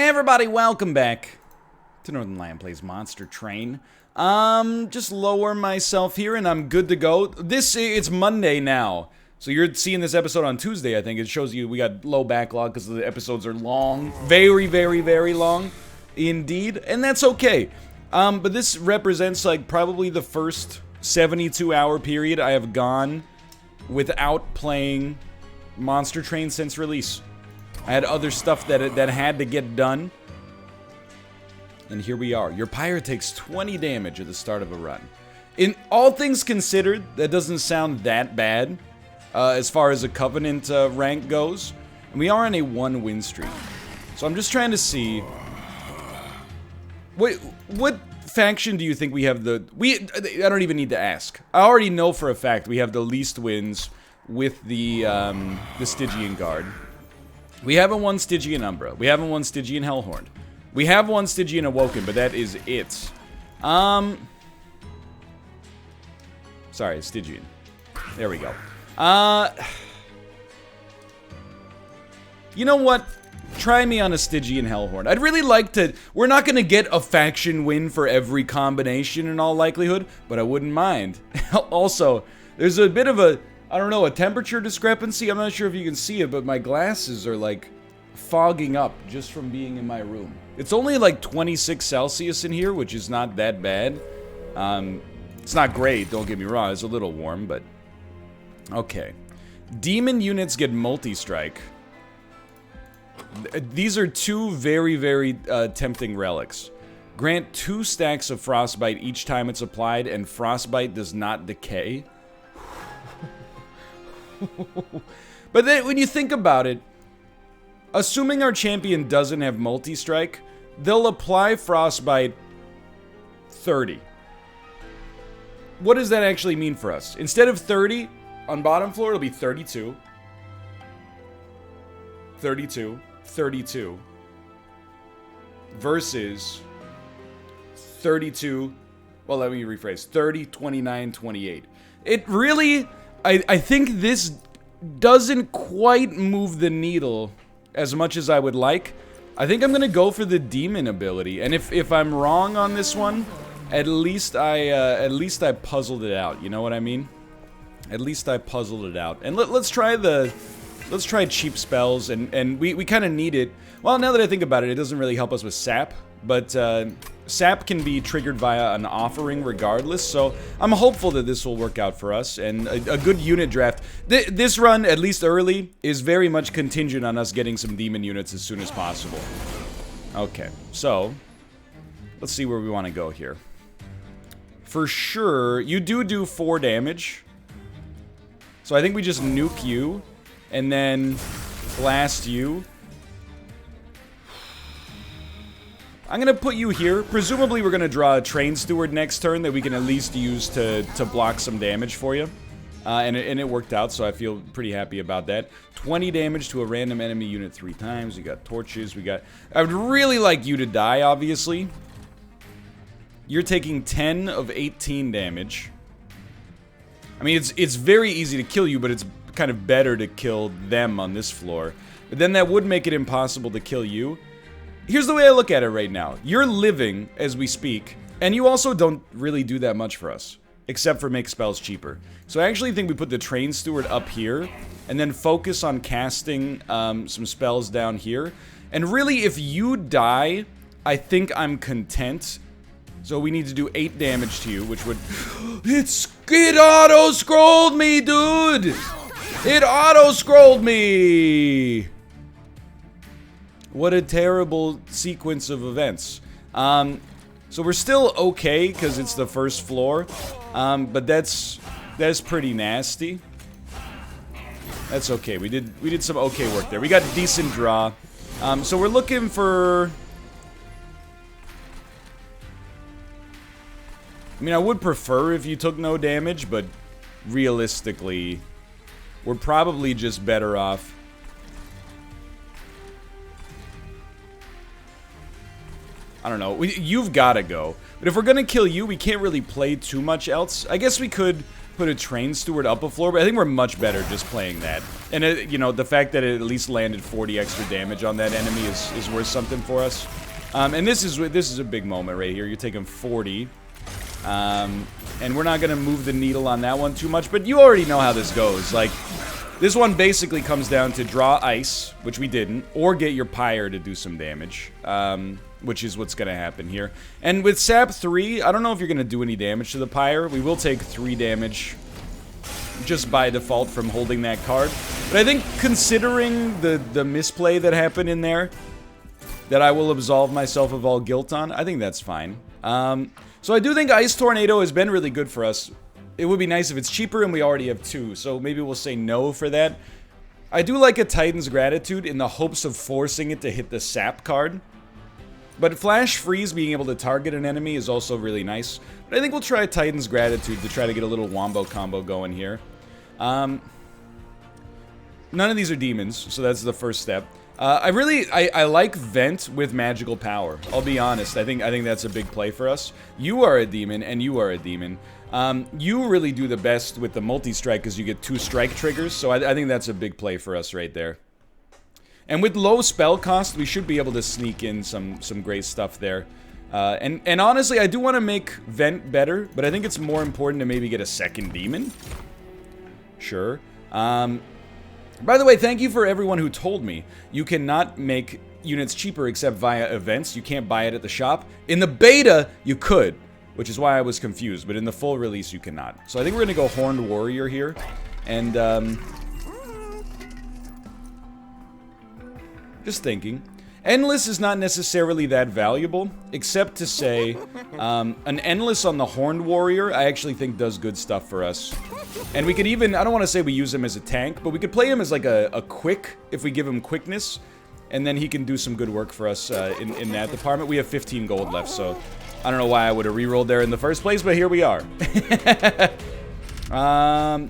Hey everybody, welcome back to Northern Lion Plays Monster Train. Just lower myself here and I'm good to go. It's Monday now. So you're seeing this episode on Tuesday, I think. It shows you we got low backlog because the episodes are long. Very, very, very long. Indeed. And that's okay. But this represents like probably the first 72-hour period I have gone without playing Monster Train since release. I had other stuff that had to get done. And here we are. Your pyre takes 20 damage at the start of a run. In all things considered, that doesn't sound that bad as far as a Covenant rank goes. And we are on a 1-win streak. So I'm just trying to see... What faction do you think we have the... I don't even need to ask. I already know for a fact we have the least wins with the Stygian Guard. We haven't won Stygian Umbra. We haven't won Stygian Hellhorn. We have won Stygian Awoken, but that is it. Sorry, Stygian. There we go. You know what? Try me on a Stygian Hellhorn. I'd really like to... We're not going to get a faction win for every combination in all likelihood, but I wouldn't mind. Also, there's a bit of a... I don't know, a temperature discrepancy. I'm not sure if you can see it, but my glasses are like fogging up just from being in my room. It's only like 26 Celsius in here, which is not that bad. It's not great, don't get me wrong. It's a little warm, but okay. Demon units get multi-strike. These are two very, very tempting relics. Grant 2 stacks of frostbite each time it's applied, and frostbite does not decay. But then, when you think about it, assuming our champion doesn't have multi-strike, they'll apply frostbite 30. What does that actually mean for us? Instead of 30 on bottom floor, it'll be 32. 32. 32. Versus 32. Well, let me rephrase. 30, 29, 28. It really... I think this doesn't quite move the needle as much as I would like. I think I'm gonna go for the demon ability, and if I'm wrong on this one, at least I puzzled it out. You know what I mean? At least I puzzled it out. And let's try cheap spells, and we kind of need it. Well, now that I think about it, it doesn't really help us with sap, but sap can be triggered via an offering regardless, so I'm hopeful that this will work out for us, and a good unit draft. This run, at least early, is very much contingent on us getting some demon units as soon as possible. Okay, so, let's see where we want to go here. For sure, you do 4 damage, so I think we just nuke you, and then blast you. I'm gonna put you here. Presumably we're gonna draw a Train Steward next turn that we can at least use to block some damage for you. And it worked out, so I feel pretty happy about that. 20 damage to a random enemy unit 3 times. We got torches, we got... I would really like you to die, obviously. You're taking 10 of 18 damage. I mean, it's very easy to kill you, but it's kind of better to kill them on this floor. But then that would make it impossible to kill you. Here's the way I look at it right now. You're living as we speak, and you also don't really do that much for us, except for make spells cheaper. So I actually think we put the Train Steward up here, and then focus on casting some spells down here. And really, if you die, I think I'm content. So we need to do 8 damage to you, which would... It auto-scrolled me, dude! It auto-scrolled me! What a terrible sequence of events. So we're still okay because it's the first floor, but that's pretty nasty. That's okay. We did some okay work there. We got a decent draw. So we're looking for... I mean, I would prefer if you took no damage, but realistically, we're probably just better off. I don't know. You've got to go. But if we're going to kill you, we can't really play too much else. I guess we could put a train steward up a floor, but I think we're much better just playing that. And, you know, the fact that it at least landed 40 extra damage on that enemy is worth something for us. And this is a big moment right here. You're taking 40. And we're not going to move the needle on that one too much, but you already know how this goes. Like, this one basically comes down to draw ice, which we didn't, or get your pyre to do some damage, which is what's going to happen here. And with Sap 3, I don't know if you're going to do any damage to the pyre. We will take 3 damage just by default from holding that card. But I think considering the misplay that happened in there, that I will absolve myself of all guilt on, I think that's fine. So I do think Ice Tornado has been really good for us. It would be nice if it's cheaper, and we already have 2, so maybe we'll say no for that. I do like a Titan's Gratitude in the hopes of forcing it to hit the Sap card. But Flash Freeze, being able to target an enemy, is also really nice. But I think we'll try Titan's Gratitude to try to get a little wombo combo going here. None of these are demons, so that's the first step. I like Vent with magical power. I'll be honest. I think that's a big play for us. You are a demon, and you are a demon. You really do the best with the multi-strike because you get 2 strike triggers, so I think that's a big play for us right there. And with low spell cost, we should be able to sneak in some great stuff there. And honestly, I do want to make Vent better, but I think it's more important to maybe get a second demon. Sure. By the way, thank you for everyone who told me you cannot make units cheaper except via events. You can't buy it at the shop. In the beta, you could, which is why I was confused, but in the full release, you cannot. So I think we're going to go Horned Warrior here, and just thinking. Endless is not necessarily that valuable, except to say, an Endless on the Horned Warrior, I actually think does good stuff for us. And we could even, I don't want to say we use him as a tank, but we could play him as like a quick, if we give him quickness, and then he can do some good work for us in that department. We have 15 gold left, so I don't know why I would have rerolled there in the first place, but here we are.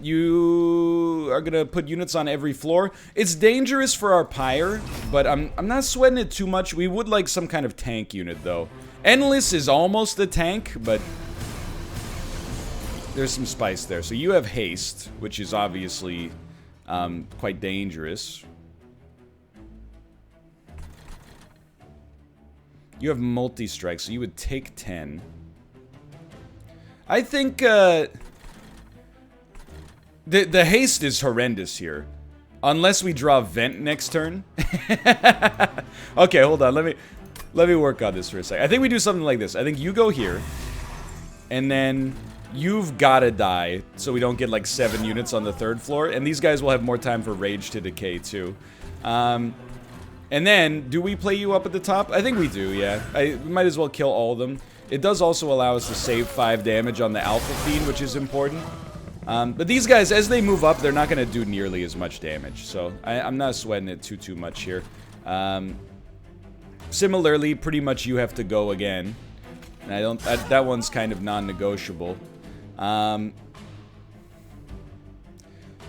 You are gonna put units on every floor. It's dangerous for our pyre, but I'm not sweating it too much. We would like some kind of tank unit, though. Endless is almost a tank, but there's some spice there. So you have haste, which is obviously quite dangerous. You have multi-strike, so you would take 10. I think, The haste is horrendous here. Unless we draw Vent next turn. Okay, hold on. Let me work on this for a second. I think we do something like this. I think you go here. And then you've gotta die, so we don't get like 7 units on the 3rd floor. And these guys will have more time for Rage to decay too. And then, do we play you up at the top? I think we do, yeah. We might as well kill all of them. It does also allow us to save 5 damage on the Alpha Fiend, which is important. But these guys, as they move up, they're not going to do nearly as much damage. So, I'm not sweating it too much here. Similarly, pretty much you have to go again. And that one's kind of non-negotiable.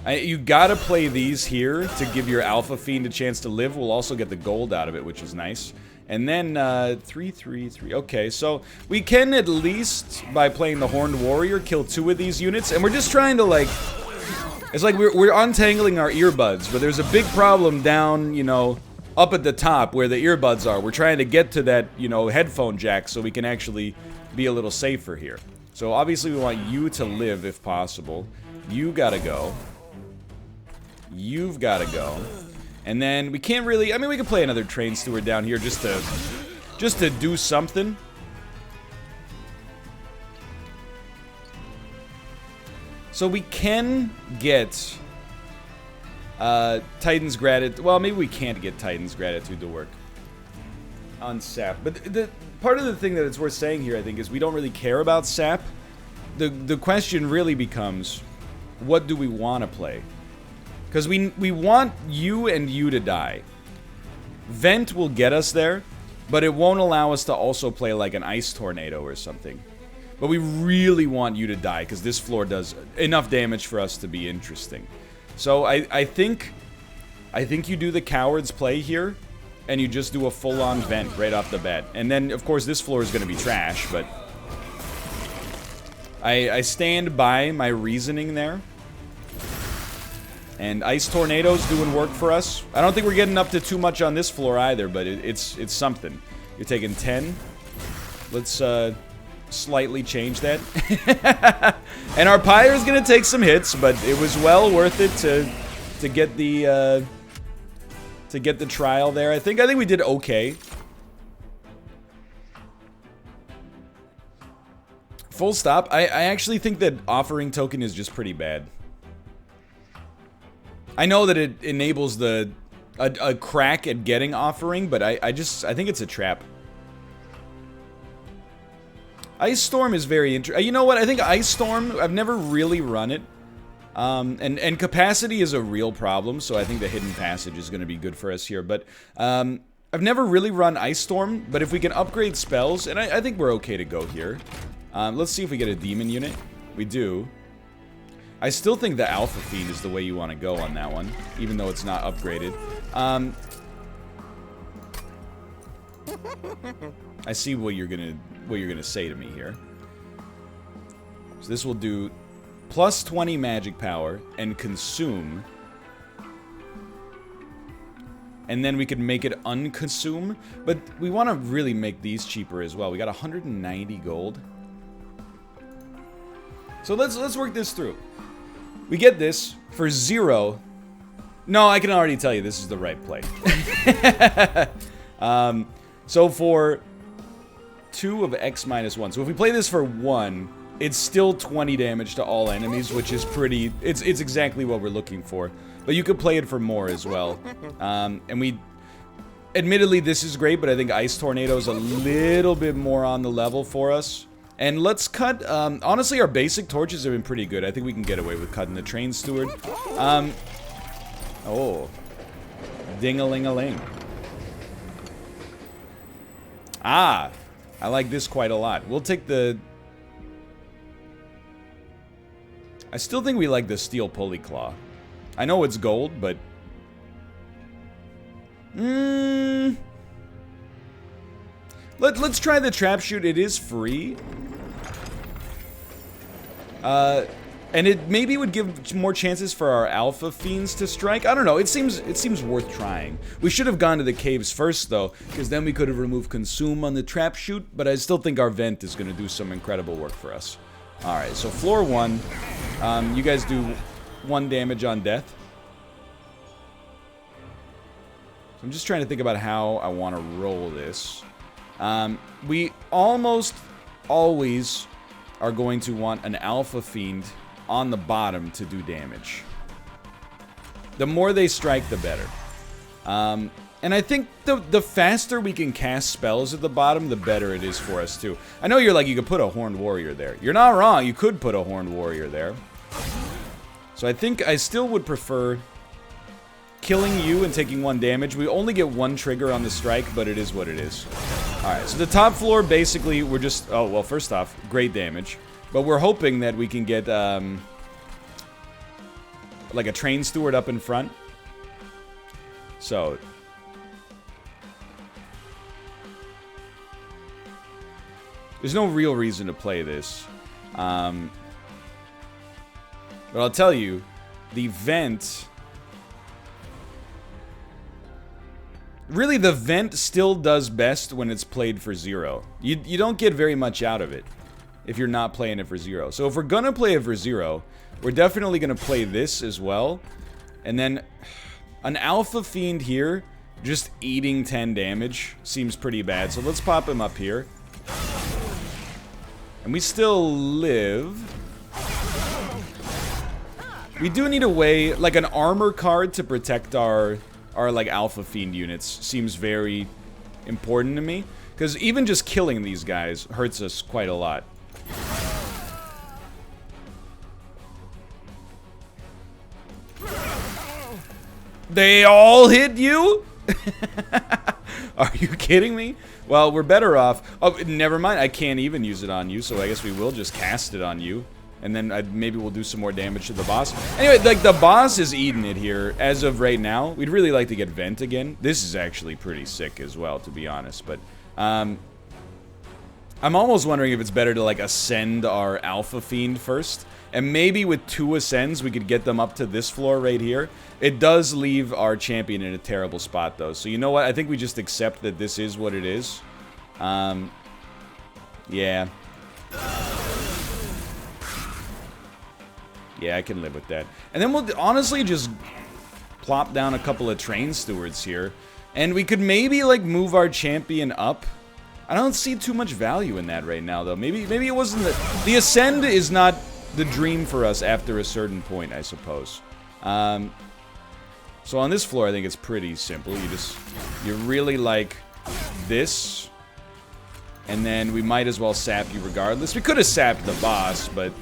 You gotta play these here to give your Alpha Fiend a chance to live. We'll also get the gold out of it, which is nice. And then, 3, 3, 3. Okay, so we can at least, by playing the Horned Warrior, kill 2 of these units. And we're just trying to, like... It's like we're untangling our earbuds, but there's a big problem down, you know, up at the top where the earbuds are. We're trying to get to that, you know, headphone jack so we can actually be a little safer here. So obviously we want you to live if possible. You gotta go. You've gotta go. And then we can't really... I mean, we can play another Train Steward down here just to do something. So we can get Titan's Gratitude. Well, maybe we can't get Titan's Gratitude to work on Sap. But the part of the thing that it's worth saying here, I think, is we don't really care about Sap. The question really becomes, what do we want to play? Because we want you and you to die. Vent will get us there, but it won't allow us to also play like an Ice Tornado or something. But we really want you to die, because this floor does enough damage for us to be interesting. So I think you do the Coward's play here, and you just do a full-on Vent right off the bat. And then, of course, this floor is going to be trash, but... I stand by my reasoning there. And Ice Tornado's doing work for us. I don't think we're getting up to too much on this floor either, but it's something. You're taking 10. Let's slightly change that. And our Pyre is gonna take some hits, but it was well worth it to get the trial there. I think we did okay. Full stop. I actually think that offering token is just pretty bad. I know that it enables a crack at getting offering, but I think it's a trap. Ice Storm is very interesting. You know what? I think Ice Storm, I've never really run it. And capacity is a real problem, so I think the Hidden Passage is going to be good for us here. But I've never really run Ice Storm, but if we can upgrade spells, and I think we're okay to go here. Let's see if we get a Demon unit. We do. I still think the Alpha Fiend is the way you want to go on that one, even though it's not upgraded. I see what you're gonna say to me here. So this will do plus 20 magic power and consume. And then we could make it unconsume, but we want to really make these cheaper as well. We got 190 gold. So let's work this through. We get this for 0. No, I can already tell you this is the right play. So for 2 of X minus 1. So if we play this for 1, it's still 20 damage to all enemies, which is pretty... It's exactly what we're looking for. But you could play it for more as well. And we... Admittedly, this is great, but I think Ice Tornado is a little bit more on the level for us. And let's cut... honestly, our basic torches have been pretty good. I think we can get away with cutting the Train Steward. Oh. Ding-a-ling-a-ling. Ah! I like this quite a lot. We'll take the... I still think we like the Steel Pulley Claw. I know it's gold, but... Let's try the Trap Shoot. It is free. And it maybe would give more chances for our Alpha Fiends to strike. I don't know. It seems worth trying. We should have gone to the caves first, though, because then we could have removed Consume on the Trap Shoot, but I still think our Vent is going to do some incredible work for us. Alright, so floor 1. You guys do 1 damage on death. So I'm just trying to think about how I want to roll this. We almost always are going to want an Alpha Fiend on the bottom to do damage. The more they strike, the better. And I think the faster we can cast spells at the bottom, the better it is for us, too. I know you're like, you could put a Horned Warrior there. You're not wrong, you could put a Horned Warrior there. So I think I still would prefer killing you and taking 1 damage. We only get 1 trigger on the strike, but it is what it is. Alright, so the top floor, basically, we're just... Oh, well, first off, great damage. But we're hoping that we can get, like a Train Steward up in front. So... There's no real reason to play this. But I'll tell you, the Vent... Really, the Vent still does best when it's played for 0. You don't get very much out of it if you're not playing it for 0. So if we're gonna play it for 0, we're definitely gonna play this as well. And then an Alpha Fiend here, just eating 10 damage, seems pretty bad. So let's pop him up here. And we still live. We do need a way, like an armor card to protect our like Alpha Fiend units seems very important to me. Because even just killing these guys hurts us quite a lot. They all hit you? Are you kidding me? Well, we're better off. Oh, never mind. I can't even use it on you, so I guess we will just cast it on you. And then maybe we'll do some more damage to the boss. Anyway, like, the boss is eating it here as of right now. We'd really like to get Vent again. This is actually pretty sick as well, to be honest. But, I'm almost wondering if it's better to, like, ascend our Alpha Fiend first. And maybe with 2 ascends, we could get them up to this floor right here. It does leave our champion in a terrible spot, though. So you know what? I think we just accept that this is what it is. Yeah. Yeah, I can live with that. And then we'll honestly just plop down a couple of train stewards here. And we could maybe, like, move our champion up. I don't see too much value in that right now, though. Maybe it wasn't the ascend is not the dream for us after a certain point, I suppose. So on this floor, I think it's pretty simple. You really like this, and then we might as well sap you regardless. We could have sapped the boss, but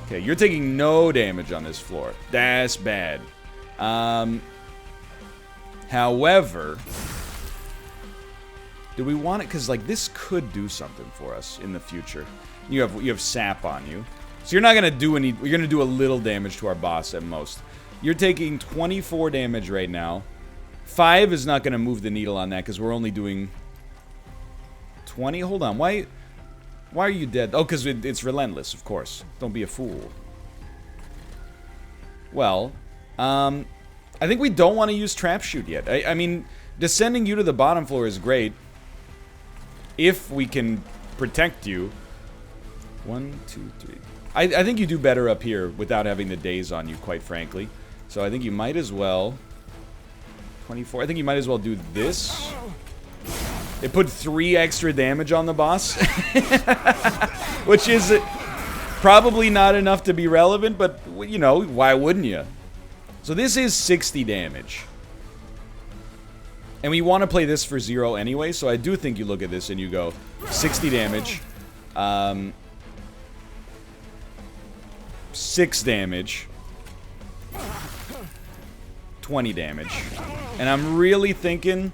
okay, you're taking no damage on this floor. That's bad. However, do we want it? Because, like, this could do something for us in the future. You have sap on you, so you're not gonna do any. You're gonna do a little damage to our boss at most. You're taking 24 damage right now. 5 is not gonna move the needle on that because we're only doing 20. Hold on, why are you dead? Oh, because it's relentless, of course. Don't be a fool. Well, I think we don't want to use trap shoot yet. I mean, descending you to the bottom floor is great if we can protect you. 1, 2, 3. I think you do better up here without having the daze on you, quite frankly. So I think you might as well... 24. I think you might as well do this. It put 3 extra damage on the boss. Which is probably not enough to be relevant, but, you know, why wouldn't you? So this is 60 damage. And we want to play this for 0 anyway, so I do think you look at this and you go, 60 damage. 6 damage, 20 damage, and I'm really thinking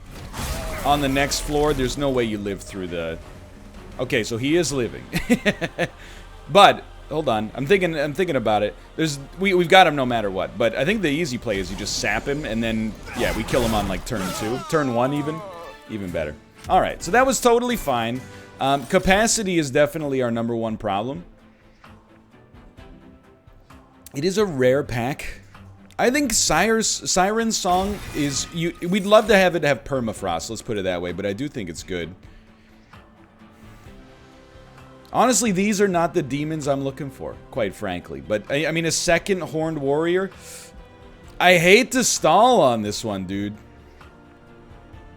on the next floor there's no way you live through the... Okay, so he is living. But hold on, I'm thinking about it. We've got him no matter what, but I think the easy play is you just sap him and then, yeah, we kill him on, like, turn 2, turn 1 even better. All right, so that was totally fine. Capacity is definitely our #1 problem. It is a rare pack. I think Siren's Song is... We'd love to have it have permafrost, let's put it that way, but I do think it's good. Honestly, these are not the demons I'm looking for, quite frankly. But, I mean, a second Horned Warrior... I hate to stall on this one, dude.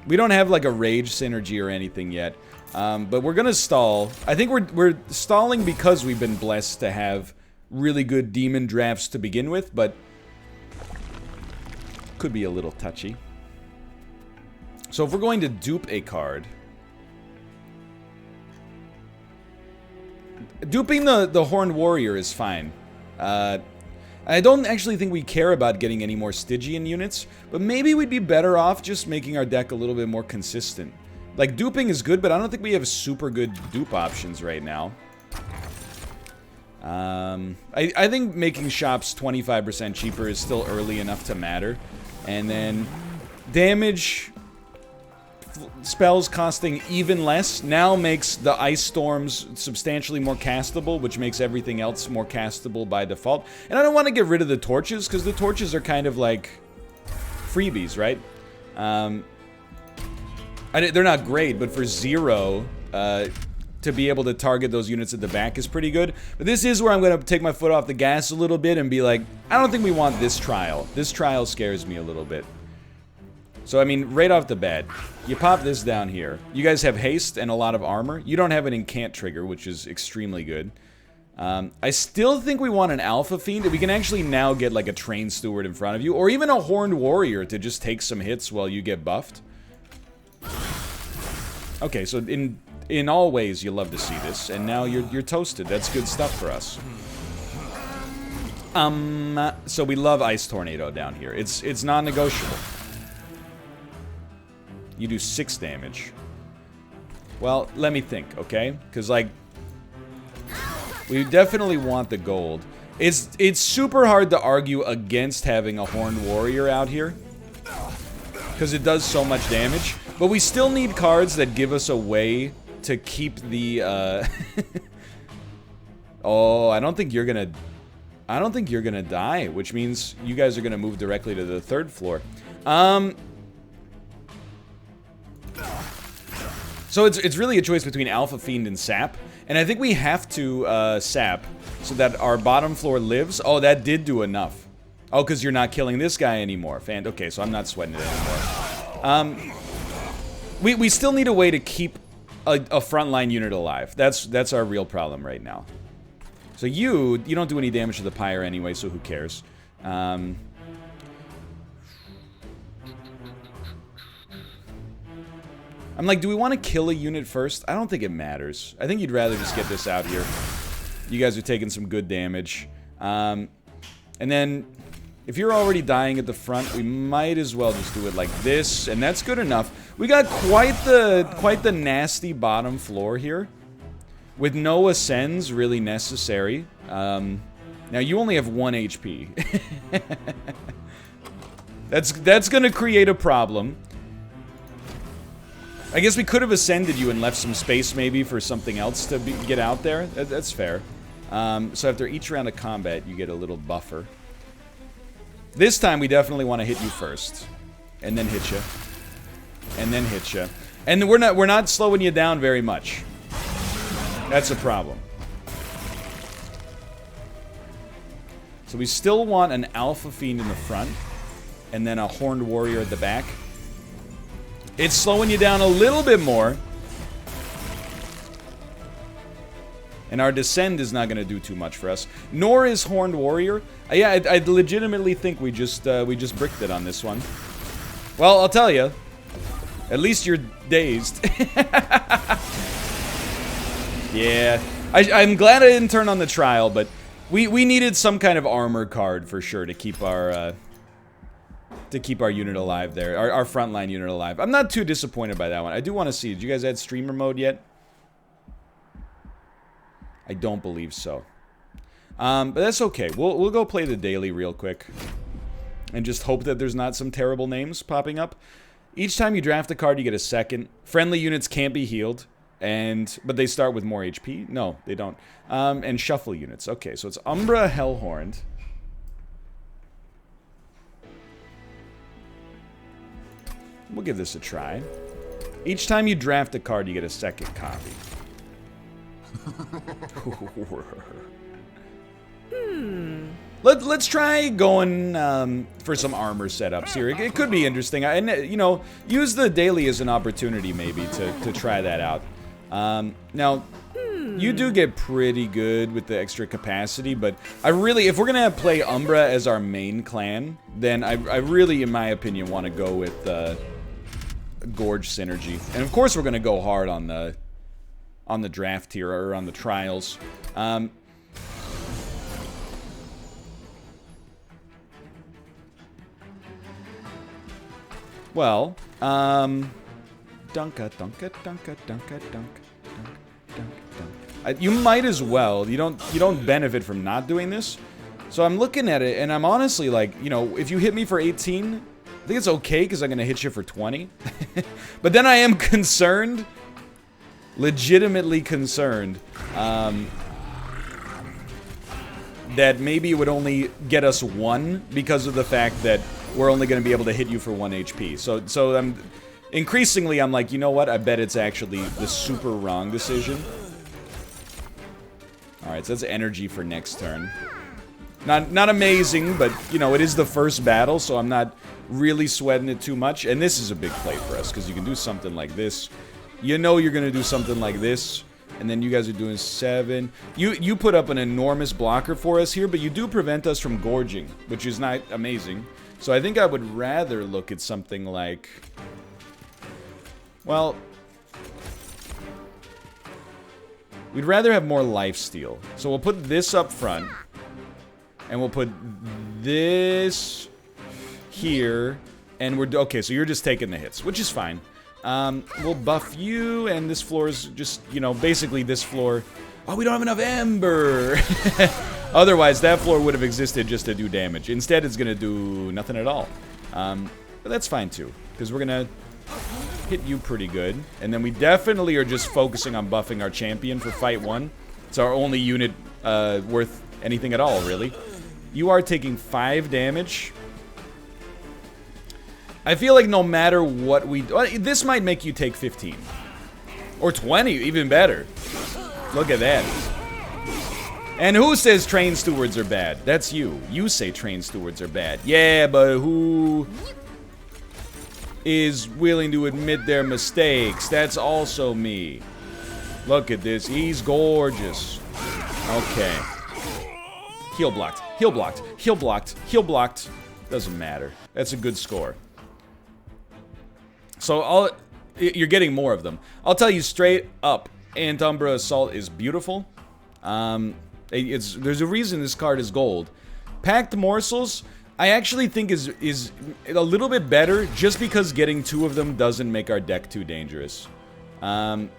We don't have, like, a rage synergy or anything yet. But we're gonna stall. I think we're stalling because we've been blessed to have really good demon drafts to begin with, but could be a little touchy. So if we're going to dupe a card, duping the Horned Warrior is fine. I don't actually think we care about getting any more Stygian units, but maybe we'd be better off just making our deck a little bit more consistent. Like, duping is good, but I don't think we have super good dupe options right now. I think making shops 25% cheaper is still early enough to matter. And then damage spells costing even less now makes the Ice Storms substantially more castable, which makes everything else more castable by default. And I don't want to get rid of the torches, because the torches are kind of like freebies, right? They're not great, but for 0, to be able to target those units at the back is pretty good. But this is where I'm going to take my foot off the gas a little bit and be like, I don't think we want this trial. This trial scares me a little bit. So, I mean, right off the bat, you pop this down here. You guys have haste and a lot of armor. You don't have an incant trigger, which is extremely good. I still think we want an Alpha Fiend. We can actually now get, like, a Train Steward in front of you, or even a Horned Warrior to just take some hits while you get buffed. Okay, so in all ways, you love to see this, and now you're toasted. That's good stuff for us. So we love Ice Tornado down here. It's non-negotiable. You do 6 damage. Well, let me think, okay? Because, like, we definitely want the gold. It's super hard to argue against having a Horned Warrior out here, because it does so much damage. But we still need cards that give us a way to keep the, Oh, I don't think you're gonna die, which means you guys are gonna move directly to the 3rd floor. So it's really a choice between Alpha Fiend and Sap. And I think we have to, Sap, so that our bottom floor lives. Oh, that did do enough. Oh, because you're not killing this guy anymore. Okay, so I'm not sweating it anymore. We still need a way to keep a frontline unit alive. That's our real problem right now. So you don't do any damage to the pyre anyway, so who cares? I'm like, do we want to kill a unit first? I don't think it matters. I think you'd rather just get this out here. You guys are taking some good damage. And then, if you're already dying at the front, we might as well just do it like this, and that's good enough. We got quite the nasty bottom floor here, with no ascends really necessary. Now you only have 1 HP. That's gonna create a problem. I guess we could have ascended you and left some space maybe for something else to get out there. That's fair. So after each round of combat, you get a little buffer. This time we definitely want to hit you first, and then hit you, and then hit you, and we're not slowing you down very much. That's a problem. So we still want an Alpha Fiend in the front, and then a Horned Warrior at the back. It's slowing you down a little bit more. And our Descend is not going to do too much for us. Nor is Horned Warrior. Yeah, I legitimately think we just bricked it on this one. Well, I'll tell you. At least you're dazed. Yeah. I'm glad I didn't turn on the trial, but we needed some kind of armor card for sure to keep our unit alive there. Our frontline unit alive. I'm not too disappointed by that one. I do want to see. Did you guys add streamer mode yet? I don't believe so. But that's okay. We'll go play the daily real quick. And just hope that there's not some terrible names popping up. Each time you draft a card, you get a second. Friendly units can't be healed. But they start with more HP? No, they don't. And shuffle units. Okay, so it's Umbra Hellhorned. We'll give this a try. Each time you draft a card, you get a second copy. Let's try going for some armor setups here. It could be interesting. And, you know, use the daily as an opportunity maybe to try that out. Now, you do get pretty good with the extra capacity, but if we're gonna play Umbra as our main clan, then I really, in my opinion, want to go with Gorge synergy. And of course, we're gonna go hard on the draft here, or on the trials. Well, dunka, dunka, dunka, dunka, dunk, dunk, dunk. You might as well. You don't benefit from not doing this. So I'm looking at it, and I'm honestly like, you know, if you hit me for 18, I think it's okay because I'm gonna hit you for 20. But then I am concerned, legitimately concerned, that maybe it would only get us 1 because of the fact that we're only going to be able to hit you for 1 HP. So I'm increasingly, I'm like, you know what? I bet it's actually the super wrong decision. All right, so that's energy for next turn. Not amazing, but you know, it is the first battle, so I'm not really sweating it too much. And this is a big play for us because you can do something like this. You know you're going to do something like this. And then you guys are doing 7. You put up an enormous blocker for us here, but you do prevent us from gorging, which is not amazing. So I think I would rather look at something like... Well... We'd rather have more lifesteal. So we'll put this up front. And we'll put this here. And we're... Okay, so you're just taking the hits, which is fine. We'll buff you, and this floor is just, you know, basically this floor... Oh, we don't have enough Ember! Otherwise, that floor would have existed just to do damage. Instead, it's gonna do nothing at all. But that's fine, too. Because we're gonna... hit you pretty good. And then we definitely are just focusing on buffing our champion for fight 1. It's our only unit worth anything at all, really. You are taking 5 damage. I feel like no matter what we do, this might make you take 15. Or 20, even better. Look at that. And who says train stewards are bad? That's you. You say train stewards are bad. Yeah, but who is willing to admit their mistakes? That's also me. Look at this. He's gorgeous. Okay. Heal blocked. Heal blocked. Heal blocked. Heal blocked. Doesn't matter. That's a good score. So you're getting more of them. I'll tell you straight up, Antumbra Assault is beautiful. There's a reason this card is gold. Packed Morsels, I actually think is a little bit better just because getting 2 of them doesn't make our deck too dangerous. And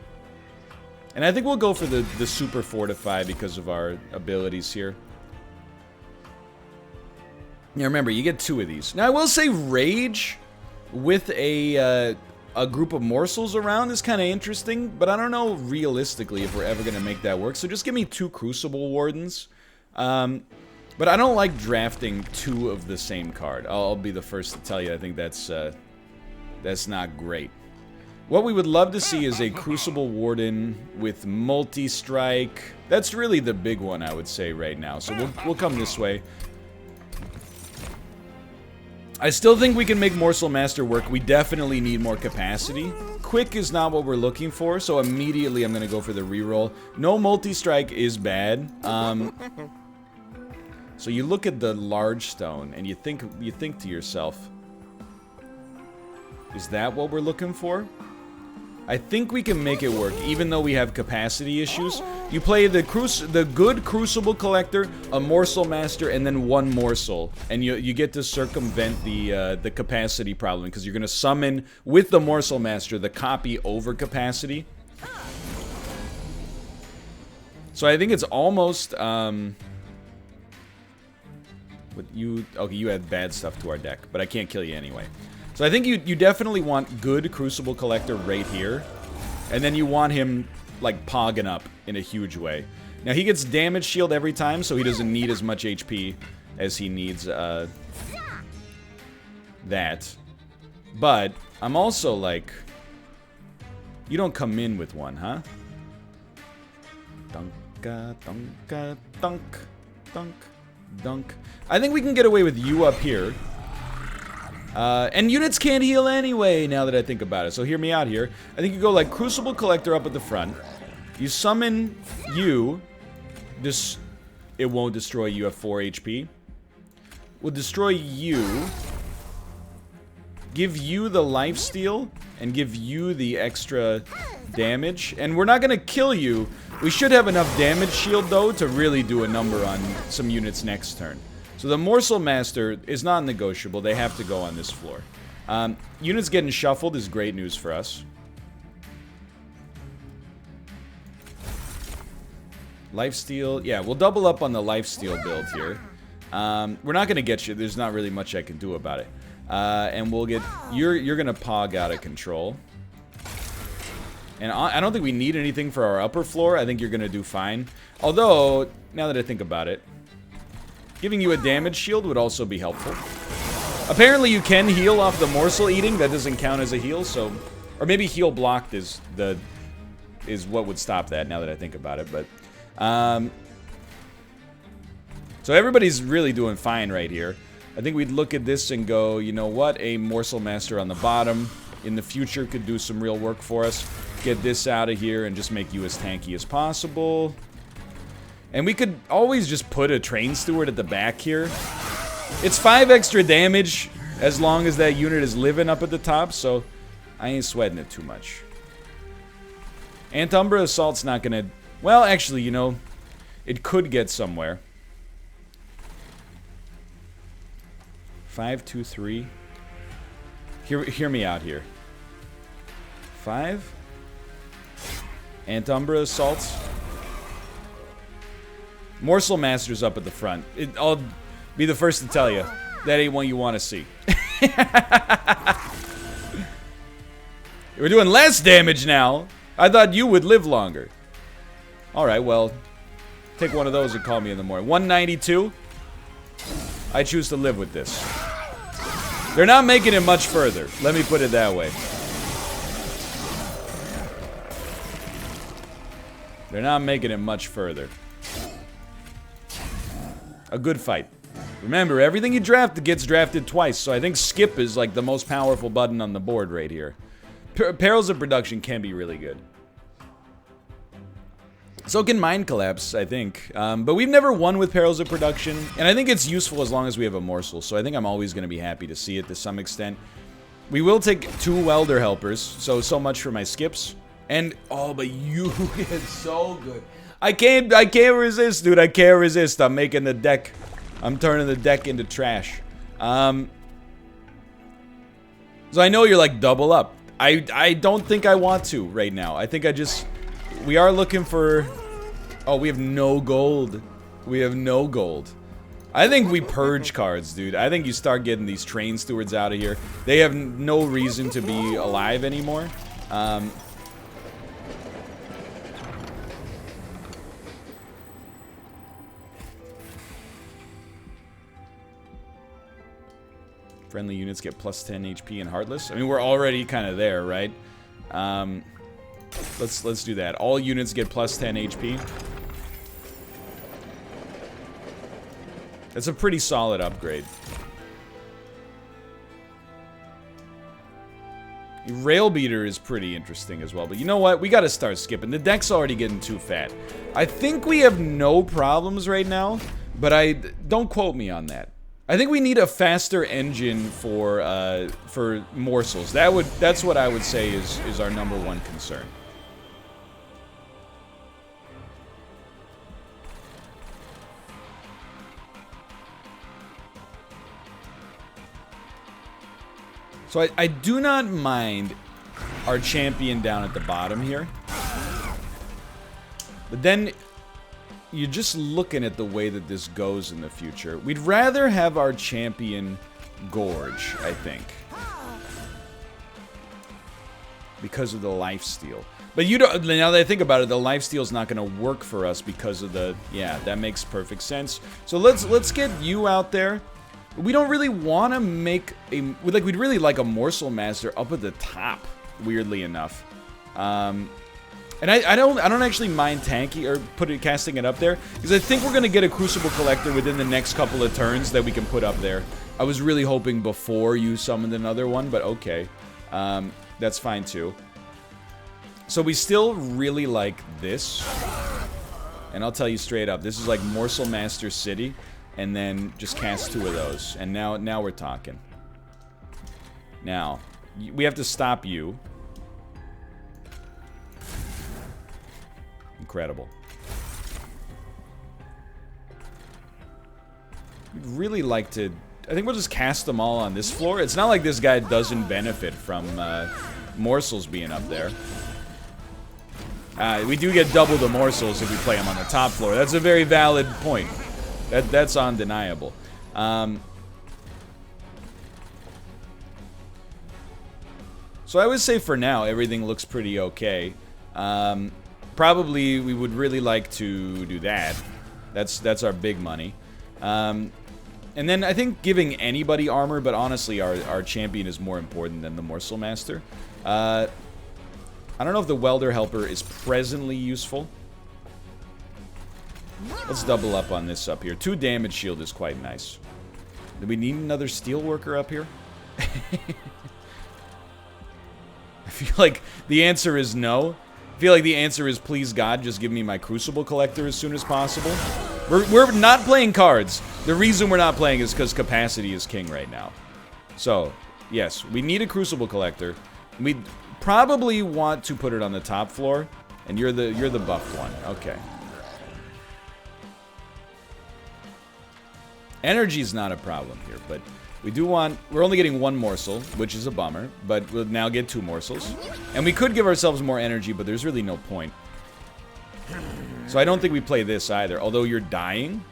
I think we'll go for the Super Fortify because of our abilities here. Yeah, remember, you get 2 of these. Now, I will say Rage with a group of morsels around is kind of interesting, but I don't know realistically if we're ever going to make that work. So just give me 2 Crucible Wardens. But I don't like drafting 2 of the same card. I'll be the first to tell you, I think that's not great. What we would love to see is a Crucible Warden with multi-strike. That's really the big one, I would say, right now. So we'll come this way. I still think we can make Morsel Master work. We definitely need more capacity. Quick is not what we're looking for, so immediately I'm going to go for the reroll. No multi-strike is bad. So you look at the large stone and you think to yourself, is that what we're looking for? I think we can make it work, even though we have capacity issues. You play the good Crucible Collector, a Morsel Master, and then 1 Morsel. And you get to circumvent the capacity problem, because you're going to summon, with the Morsel Master, the copy over capacity. So I think it's almost, okay, you add bad stuff to our deck, but I can't kill you anyway. So I think you definitely want good Crucible Collector right here. And then you want him, like, pogging up in a huge way. Now, he gets damage shield every time, so he doesn't need as much HP as he needs, that. But, I'm also like, you don't come in with 1, huh? Dunka, dunka, dunk, dunk, dunk. I think we can get away with you up here. And units can't heal anyway, now that I think about it. So hear me out here. I think you go like Crucible Collector up at the front. You summon you. It won't destroy you at 4 HP. We'll destroy you. Give you the lifesteal. And give you the extra damage. And we're not going to kill you. We should have enough damage shield, though, to really do a number on some units next turn. So the Morsel Master is not negotiable. They have to go on this floor. Units getting shuffled is great news for us. Lifesteal. Yeah, we'll double up on the lifesteal build here. We're not going to get you. There's not really much I can do about it. And we'll get... You're going to pog out of control. And I don't think we need anything for our upper floor. I think you're going to do fine. Although, now that I think about it, giving you a damage shield would also be helpful. Apparently you can heal off the morsel eating. That doesn't count as a heal, so... Or maybe heal blocked is what would stop that, now that I think about it, but... So everybody's really doing fine right here. I think we'd look at this and go, you know what? A Morsel Master on the bottom in the future could do some real work for us. Get this out of here and just make you as tanky as possible. And we could always just put a Train Steward at the back here. It's 5 extra damage as long as that unit is living up at the top, so I ain't sweating it too much. Antumbra Assault's not gonna... Well, actually, you know, it could get somewhere. 5, 2, 3. Hear me out here. 5. Antumbra Assaults. Morsel Master's up at the front. I'll be the first to tell you, that ain't what you want to see. We're doing less damage now. I thought you would live longer. Alright, well, take one of those and call me in the morning. 192. I choose to live with this. They're not making it much further. Let me put it that way. They're not making it much further. A good fight. Remember, everything you draft gets drafted twice, so I think skip is like the most powerful button on the board right here. Perils of Production can be really good. So can Mind Collapse, I think. But we've never won with Perils of Production, and I think it's useful as long as we have a morsel, so I think I'm always going to be happy to see it to some extent. We will take 2 Welder Helpers, so much for my skips. And, oh, but you is so good. I can't resist, dude. I can't resist. I'm making the deck. I'm turning the deck into trash. So I know you're like double up. I don't think I want to right now. I think we are looking for... Oh, we have no gold. We have no gold. I think we purge cards, dude. I think you start getting these train stewards out of here. They have no reason to be alive anymore. Friendly units get plus 10 HP and Heartless. I mean, we're already kind of there, right? Let's do that. All units get plus 10 HP. That's a pretty solid upgrade. Rail Beater is pretty interesting as well, but you know what? We gotta start skipping. The deck's already getting too fat. I think we have no problems right now, but don't quote me on that. I think we need a faster engine for morsels. That's what I would say is our #1 concern. So I do not mind our champion down at the bottom here. But then you're just looking at the way that this goes in the future. We'd rather have our champion Gorge, I think. Because of the lifesteal. But you don't, now that I think about it, the lifesteal's not going to work for us because of the, yeah, that makes perfect sense. So let's get you out there. We don't really want to make a, we'd really like a Morsel Master up at the top, weirdly enough. And I don't actually mind tanking or casting it up there, because I think we're gonna get a Crucible Collector within the next couple of turns that we can put up there. I was really hoping before you summoned another one, but okay, that's fine too. So we still really like this, and I'll tell you straight up, this is like Morsel Master City, and then just cast 2 of those, and now we're talking. Now we have to stop you. Incredible. We'd really like to... I think we'll just cast them all on this floor. It's not like this guy doesn't benefit from morsels being up there. We do get double the morsels if we play him on the top floor. That's a very valid point. That's undeniable. So I would say for now, everything looks pretty okay. Probably we would really like to do that. That's our big money. And then I think giving anybody armor, but honestly our champion is more important than the Morsel Master. I don't know if the Welder Helper is presently useful. Let's double up on this up here. 2 damage shield is quite nice. Do we need another Steelworker up here? I feel like the answer is no. I feel like the answer is, please God, just give me my Crucible Collector as soon as possible. We're not playing cards. The reason we're not playing is because capacity is king right now. So, yes, we need a Crucible Collector. We probably want to put it on the top floor, and you're the buffed one. Okay. Energy's not a problem here, but we do want... We're only getting 1 morsel, which is a bummer, but we'll now get 2 morsels. And we could give ourselves more energy, but there's really no point. So I don't think we play this either, although you're dying.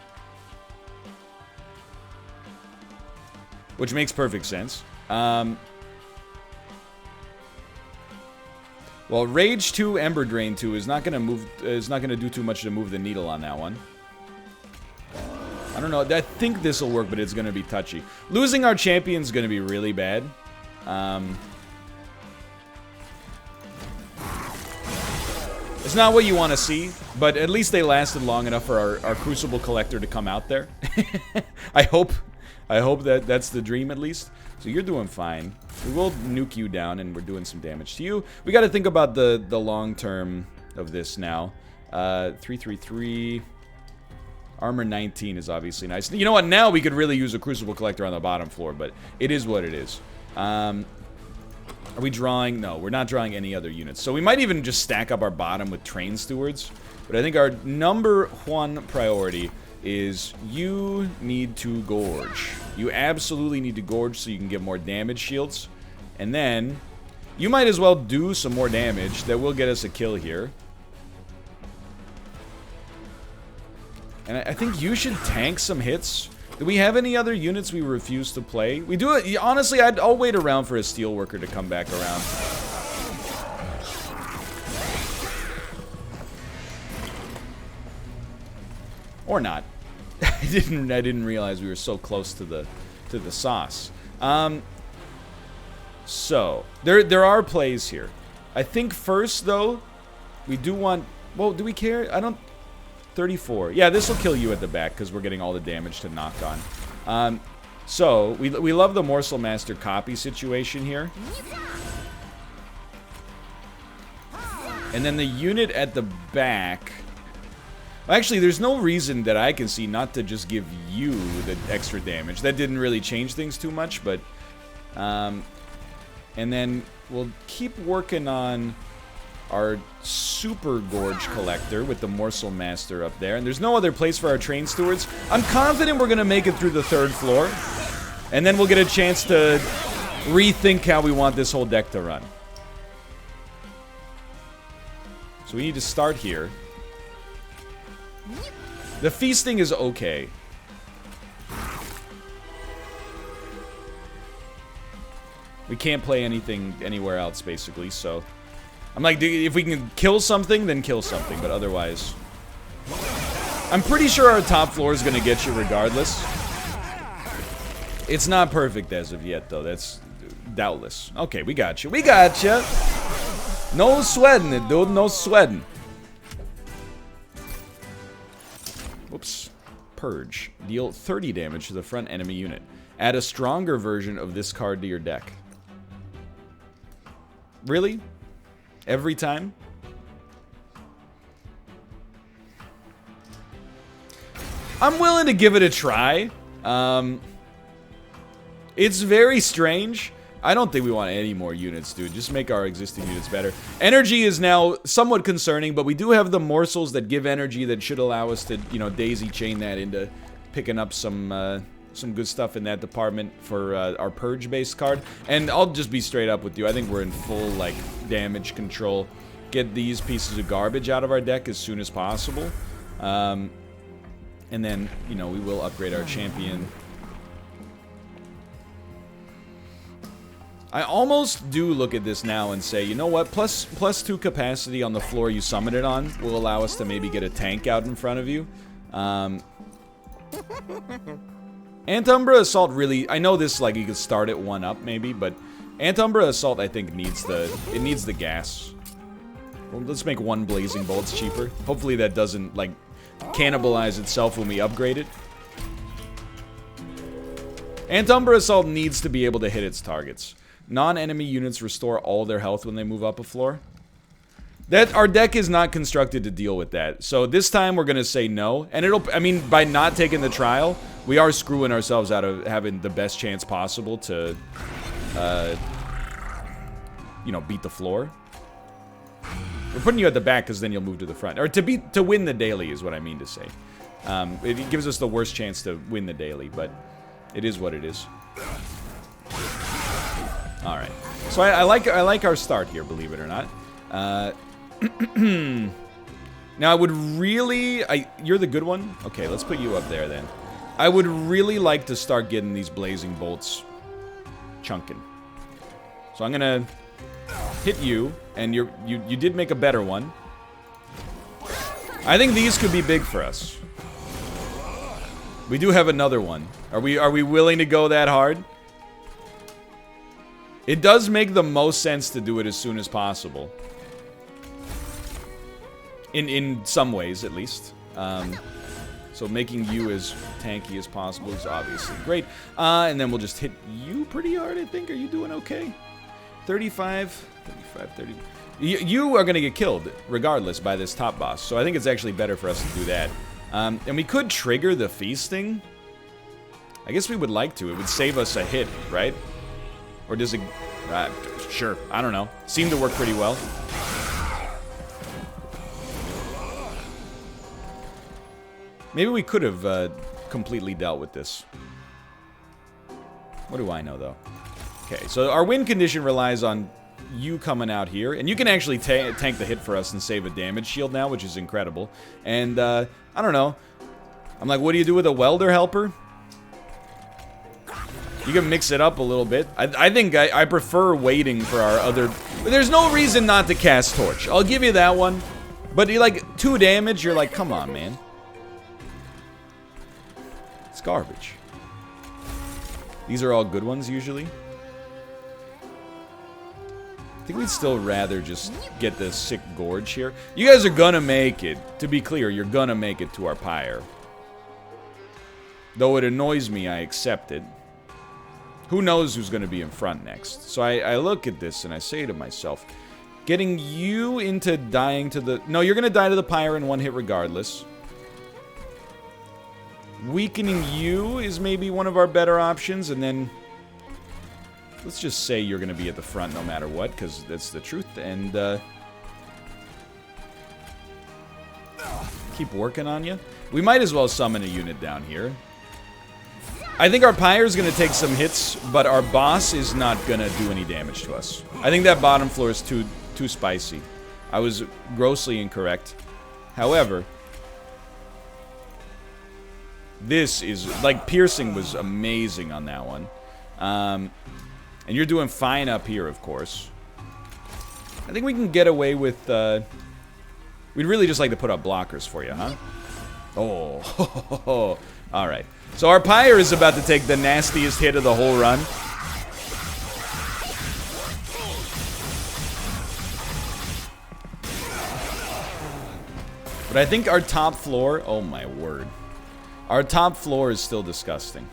Which makes perfect sense. Well, Rage 2, Ember Drain 2 is not gonna do too much to move the needle on that one. I don't know. I think this will work, but it's gonna be touchy. Losing our champion is gonna be really bad. It's not what you want to see, but at least they lasted long enough for our Crucible Collector to come out there. I hope that that's the dream at least. So you're doing fine. We will nuke you down, and we're doing some damage to you. We got to think about the long term of this now. 333. Armor 19 is obviously nice. You know what? Now we could really use a Crucible Collector on the bottom floor, but it is what it is. Are we drawing? No, we're not drawing any other units. So we might even just stack up our bottom with Train Stewards. But I think our #1 priority is you need to gorge. You absolutely need to gorge so you can get more damage shields. And then you might as well do some more damage that will get us a kill here. And I think you should tank some hits. Do we have any other units we refuse to play? We do it. Honestly, I'll wait around for a Steelworker to come back around. Or not. I didn't realize we were so close to the sauce. So there are plays here. I think first though, we do want. Well, do we care? I don't. 34. Yeah, this will kill you at the back because we're getting all the damage to knock on. So we love the Morsel Master copy situation here. And then the unit at the back. Actually, there's no reason that I can see not to just give you the extra damage. That didn't really change things too much, but and then we'll keep working on our Super Gorge Collector with the Morsel Master up there. And there's no other place for our Train Stewards. I'm confident we're going to make it through the 3rd floor. And then we'll get a chance to rethink how we want this whole deck to run. So we need to start here. The feasting is okay. We can't play anything anywhere else, basically, so... I'm like, if we can kill something, then kill something, but otherwise... I'm pretty sure our top floor is going to get you regardless. It's not perfect as of yet, though. That's doubtless. Okay, we got you. We got you! No sweating it, dude. No sweating. Whoops. Purge. Deal 30 damage to the front enemy unit. Add a stronger version of this card to your deck. Really? Every time? I'm willing to give it a try. It's very strange. I don't think we want any more units, dude. Just make our existing units better. Energy is now somewhat concerning, but we do have the morsels that give energy that should allow us to, you know, daisy chain that into picking up some good stuff in that department for our purge-based card. And I'll just be straight up with you. I think we're in full, like, damage control. Get these pieces of garbage out of our deck as soon as possible. And then, you know, we will upgrade our champion. I almost do look at this now and say, you know what, plus 2 capacity on the floor you summon it on will allow us to maybe get a tank out in front of you. Antumbra Assault really, I know this, like, you could start it 1 up maybe, but Antumbra Assault I think needs the gas. Well, let's make 1 Blazing Bolts cheaper. Hopefully that doesn't, like, cannibalize itself when we upgrade it. Antumbra Assault needs to be able to hit its targets. Non-enemy units restore all their health when they move up a floor. Our deck is not constructed to deal with that. So this time we're gonna say no. And I mean, by not taking the trial, we are screwing ourselves out of having the best chance possible to, you know, beat the floor. We're putting you at the back because then you'll move to the front. Or to win the daily is what I mean to say. It gives us the worst chance to win the daily, but it is what it is. All right. So I like our start here, believe it or not. Now I would really... You're the good one? Okay, let's put you up there then. I would really like to start getting these Blazing Bolts chunking. So I'm gonna hit you, and you did make a better one. I think these could be big for us. We do have another one. Are we willing to go that hard? It does make the most sense to do it as soon as possible. In some ways, at least. So making you as tanky as possible is obviously great. And then we'll just hit you pretty hard, I think. Are you doing okay? 35, 30. You are going to get killed, regardless, by this top boss. So I think it's actually better for us to do that. And we could trigger the feasting. I guess we would like to. It would save us a hit, right? Or does it... sure. I don't know. Seemed to work pretty well. Maybe we could have completely dealt with this. What do I know, though? Okay, so our win condition relies on you coming out here. And you can actually tank the hit for us and save a damage shield now, which is incredible. And, I don't know. I'm like, what do you do with a welder helper? You can mix it up a little bit. I think I prefer waiting for our other... There's no reason not to cast Torch. I'll give you that one. But, like, 2 damage, you're like, come on, man. It's garbage. These are all good ones, usually. I think we'd still rather just get the sick gorge here. You guys are gonna make it. To be clear, you're gonna make it to our pyre. Though it annoys me, I accept it. Who knows who's gonna be in front next? So I look at this and I say to myself, getting you into dying to the... No, you're gonna die to the pyre in 1 hit regardless. Weakening you is maybe one of our better options, and then... Let's just say you're going to be at the front no matter what, because that's the truth, and, keep working on you. We might as well summon a unit down here. I think our pyre is going to take some hits, but our boss is not going to do any damage to us. I think that bottom floor is too spicy. I was grossly incorrect. However... This is... Like, piercing was amazing on that one. And you're doing fine up here, of course. I think we can get away with... We'd really just like to put up blockers for you, huh? Oh. Alright. So our pyre is about to take the nastiest hit of the whole run. But I think our top floor... Oh, my word. Our top floor is still disgusting.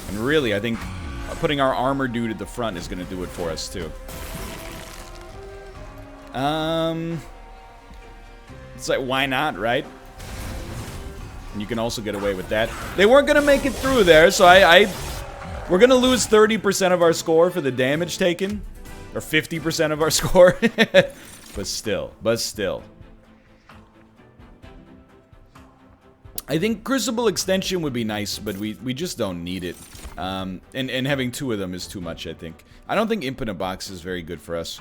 And really, I think putting our armor dude at the front is going to do it for us, too. It's like, why not, right? And you can also get away with that. They weren't going to make it through there, so we're going to lose 30% of our score for the damage taken. Or 50% of our score. But still. I think Crucible Extension would be nice, but we just don't need it. And having 2 of them is too much, I think. I don't think Infinite Box is very good for us.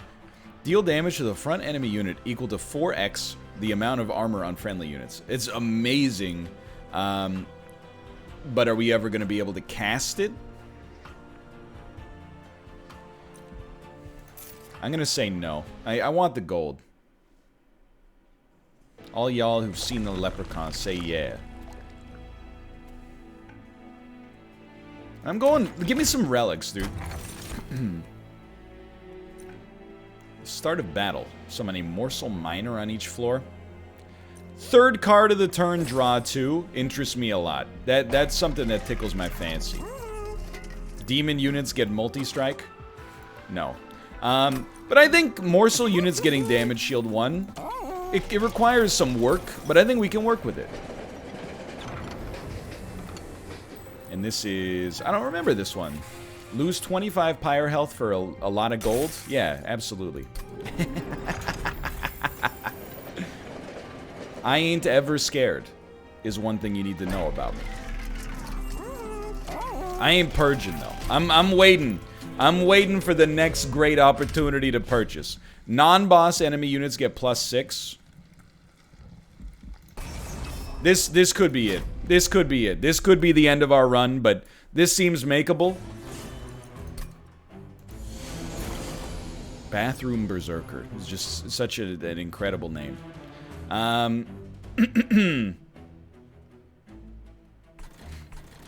Deal damage to the front enemy unit equal to 4x the amount of armor on friendly units. It's amazing. But are we ever going to be able to cast it? I'm going to say no. I want the gold. All y'all who've seen the Leprechaun say yeah. I'm going... Give me some relics, dude. Start of battle. Summon a Morsel Miner on each floor. 3rd card of the turn, draw 2. Interests me a lot. That's something that tickles my fancy. Demon units get multi-strike? No. But I think Morsel units getting damage shield 1... It requires some work, but I think we can work with it. And this is... I don't remember this one. Lose 25 pyre health for a lot of gold? Yeah, absolutely. I ain't ever scared, is one thing you need to know about me. I ain't purging, though. I'm waiting. I'm waiting for the next great opportunity to purchase. Non-boss enemy units get +6. This could be it. This could be it. This could be the end of our run, but this seems makeable. Bathroom Berserker. It's just such an incredible name.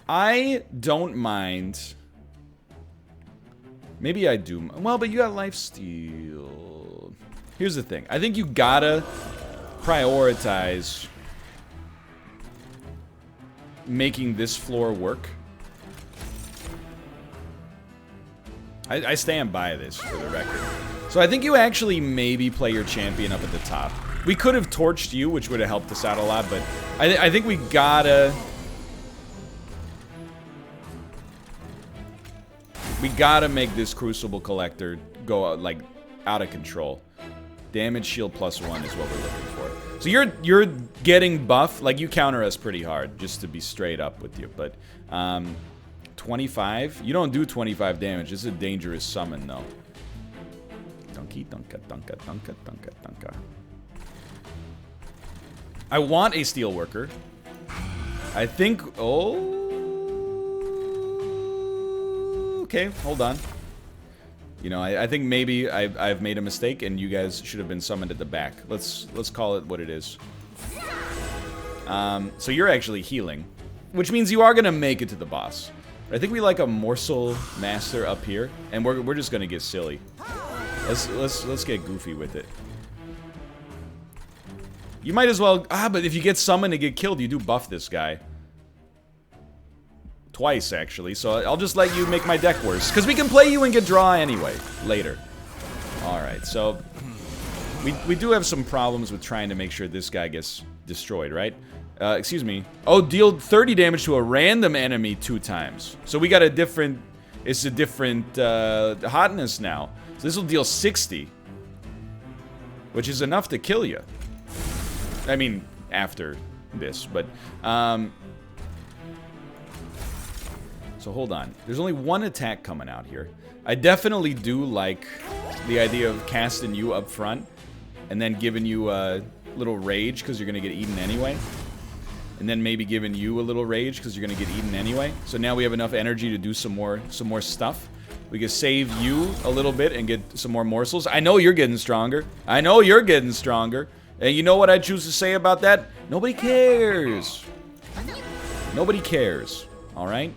I don't mind. Maybe I do. Well, but you got lifesteal. Here's the thing. I think you gotta prioritize making this floor work. I stand by this, for the record. So I think you actually maybe play your champion up at the top. We could have torched you, which would have helped us out a lot, but I think we gotta... We gotta make this Crucible Collector go, like, out of control. Damage shield +1 is what we're looking for. So you're getting buff. Like, you counter us pretty hard, just to be straight up with you. But, 25? You don't do 25 damage. This is a dangerous summon, though. Dunky, dunka, dunka, dunka, dunka, dunka. I want a Steelworker. I think... Oh... Okay, hold on. You know, I think maybe I've made a mistake, and you guys should have been summoned at the back. Let's call it what it is. So you're actually healing, which means you are gonna make it to the boss. I think we like a Morsel Master up here, and we're just gonna get silly. Let's get goofy with it. You might as well. But if you get summoned and get killed, you do buff this guy. Twice, actually, so I'll just let you make my deck worse. Because we can play you and get draw anyway, later. Alright, so... We do have some problems with trying to make sure this guy gets destroyed, right? Excuse me. Oh, deal 30 damage to a random enemy 2 times. So we got a different... It's a different hotness now. So this will deal 60. Which is enough to kill you. I mean, after this, but... So hold on. There's only one attack coming out here. I definitely do like the idea of casting you up front and then giving you a little rage because you're going to get eaten anyway. And then maybe giving you a little rage because you're going to get eaten anyway. So now we have enough energy to do some more stuff. We can save you a little bit and get some more morsels. I know you're getting stronger. I know you're getting stronger. And you know what I choose to say about that? Nobody cares. Nobody cares. All right?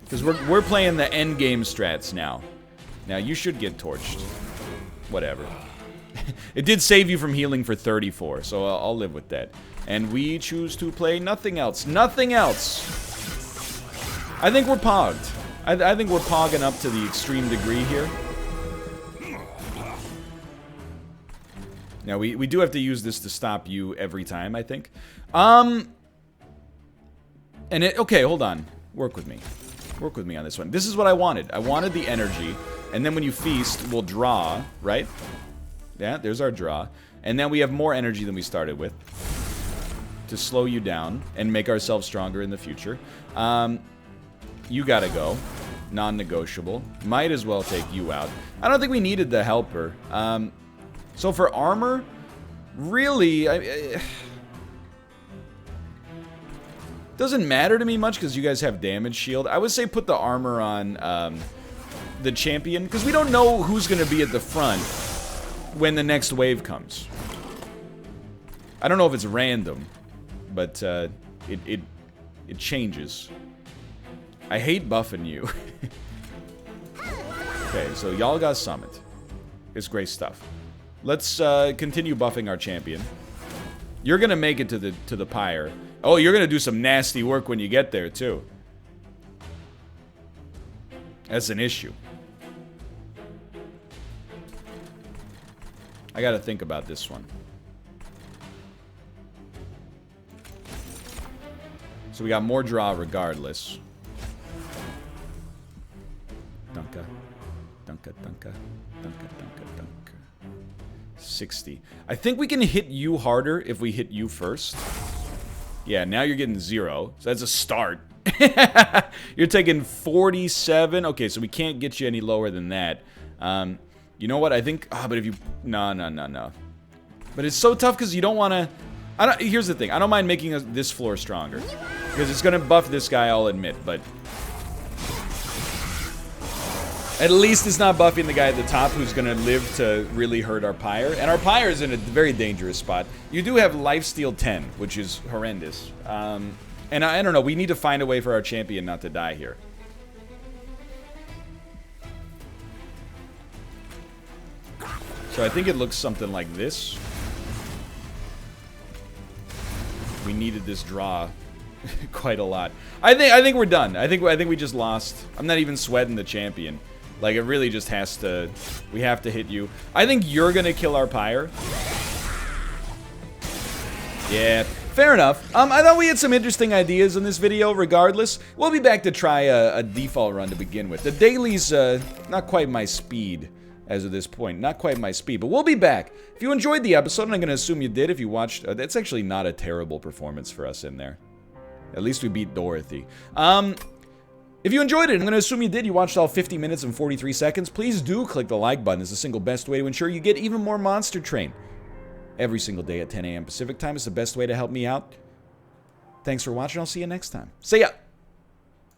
Because we're playing the end game strats now. Now, you should get torched. Whatever. It did save you from healing for 34, so I'll live with that. And we choose to play nothing else. Nothing else! I think we're pogged. I think we're pogging up to the extreme degree here. Now, we do have to use this to stop you every time, I think. Okay, hold on. Work with me. Work with me on this one. This is what I wanted. I wanted the energy, and then when you feast, we'll draw, right? Yeah, there's our draw. And then we have more energy than we started with to slow you down and make ourselves stronger in the future. You gotta go. Non-negotiable. Might as well take you out. I don't think we needed the helper. So for armor, really... Doesn't matter to me much because you guys have damage shield. I would say put the armor on the champion because we don't know who's going to be at the front when the next wave comes. I don't know if it's random, but it changes. I hate buffing you. Okay, so y'all got summoned. It's great stuff. Let's continue buffing our champion. You're going to make it to the pyre. Oh, you're going to do some nasty work when you get there, too. That's an issue. I got to think about this one. So we got more draw regardless. Dunka. Dunka, dunka. Dunka, dunka, dunka. 60. I think we can hit you harder if we hit you first. Yeah, now you're getting 0. So that's a start. You're taking 47. Okay, so we can't get you any lower than that. You know what? I think... but if you... No. But it's so tough because you don't want to... Here's the thing. I don't mind making this floor stronger. Because it's going to buff this guy, I'll admit. But... At least it's not buffing the guy at the top who's going to live to really hurt our Pyre. And our Pyre is in a very dangerous spot. You do have lifesteal 10, which is horrendous. And I don't know, we need to find a way for our champion not to die here. So I think it looks something like this. We needed this draw quite a lot. I think we're done. I think we just lost. I'm not even sweating the champion. Like, it really just has to... We have to hit you. I think you're gonna kill our Pyre. Yeah, fair enough. I thought we had some interesting ideas in this video, regardless. We'll be back to try a default run to begin with. The daily's not quite my speed as of this point. Not quite my speed, but we'll be back. If you enjoyed the episode, and I'm gonna assume you did if you watched... that's actually not a terrible performance for us in there. At least we beat Dorothy. If you enjoyed it, I'm going to assume you did. You watched all 50 minutes and 43 seconds. Please do click the like button. It's the single best way to ensure you get even more Monster Train. Every single day at 10 a.m. Pacific time is the best way to help me out. Thanks for watching. I'll see you next time. See ya!